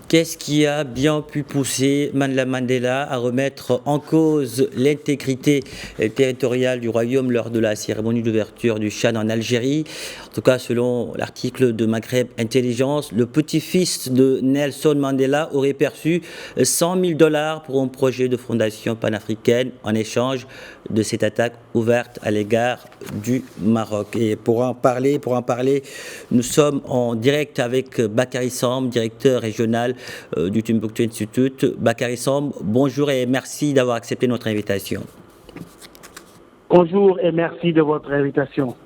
Qu'est-ce qui a bien pu pousser Mandela Mandela à remettre en cause l'intégrité territoriale du royaume lors de la cérémonie d'ouverture du Chan en Algérie? En tout cas, selon l'article de Maghreb Intelligence, le petit-fils de Nelson Mandela aurait perçu 100 000 dollars pour un projet de fondation panafricaine en échange de cette attaque ouverte à l'égard du Maroc. Et pour en parler, nous sommes en direct avec Bakary Samb, directeur régional du Timbuktu Institute. Bakary Samb, bonjour et merci d'avoir accepté notre invitation. Bonjour et merci de votre invitation.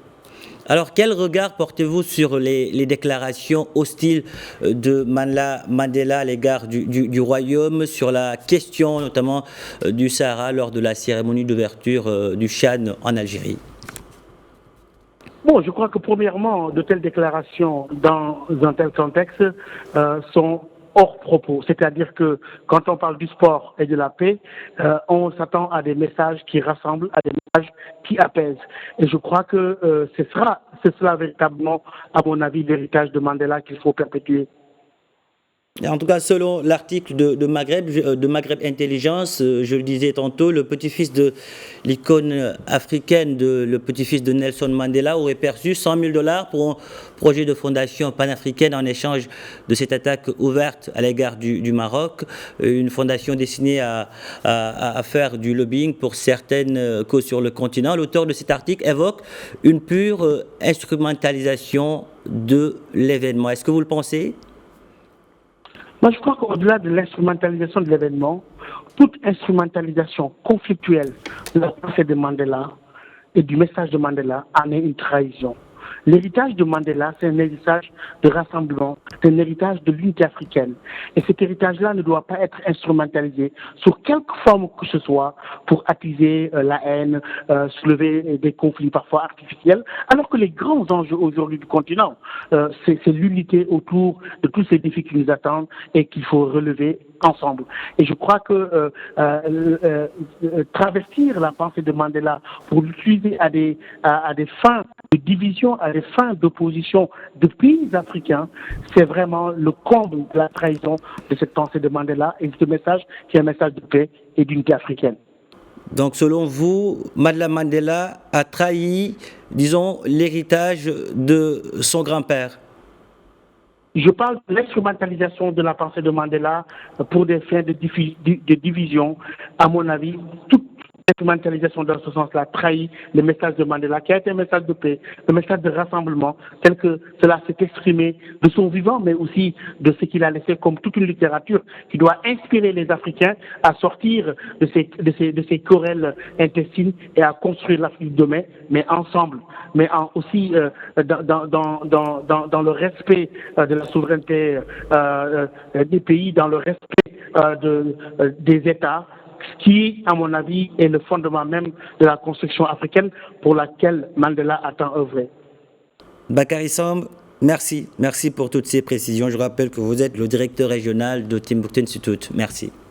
Alors, quel regard portez-vous sur les déclarations hostiles de Mandela à l'égard du royaume sur la question notamment du Sahara lors de la cérémonie d'ouverture du Chan en Algérie? Bon, je crois que premièrement, de telles déclarations dans un tel contexte sont hors propos. C'est-à-dire que quand on parle du sport et de la paix, on s'attend à des messages qui rassemblent, à des messages qui apaisent. Et je crois que c'est cela véritablement, à mon avis, l'héritage de Mandela qu'il faut perpétuer. En tout cas, selon l'article de Maghreb Intelligence, je le disais tantôt, le petit-fils de l'icône africaine, le petit-fils de Nelson Mandela, aurait perçu 100 000 dollars pour un projet de fondation panafricaine en échange de cette attaque ouverte à l'égard du Maroc, une fondation destinée à faire du lobbying pour certaines causes sur le continent. L'auteur de cet article évoque une pure instrumentalisation de l'événement. Est-ce que vous le pensez? Moi, je crois qu'au-delà de l'instrumentalisation de l'événement, toute instrumentalisation conflictuelle de la pensée de Mandela et du message de Mandela en est une trahison. L'héritage de Mandela, c'est un héritage de rassemblement, c'est un héritage de l'unité africaine. Et cet héritage-là ne doit pas être instrumentalisé sous quelque forme que ce soit pour attiser la haine, soulever des conflits parfois artificiels, alors que les grands enjeux aujourd'hui du continent, c'est l'unité autour de tous ces défis qui nous attendent et qu'il faut relever ensemble. Et je crois que travestir la pensée de Mandela pour l'utiliser à des fins de division, à des fins d'opposition de pays africains, c'est vraiment le comble de la trahison de cette pensée de Mandela et de ce message qui est un message de paix et d'unité africaine. Donc, selon vous, Mandela Mandela a trahi, disons, l'héritage de son grand-père. Je parle de l'instrumentalisation de la pensée de Mandela pour des fins de division. À mon avis, toute instrumentalisation dans ce sens-là trahit le message de Mandela, qui a été un message de paix, un message de rassemblement, tel que cela s'est exprimé de son vivant, mais aussi de ce qu'il a laissé comme toute une littérature qui doit inspirer les Africains à sortir de ces querelles intestines et à construire l'Afrique de demain, mais ensemble, mais aussi dans le respect de la souveraineté des pays, dans le respect des États, qui, à mon avis, est le fondement même de la construction africaine pour laquelle Mandela a tant œuvré. Bakary Samb, merci. Merci pour toutes ces précisions. Je rappelle que vous êtes le directeur régional de Timbuktu Institute. Merci.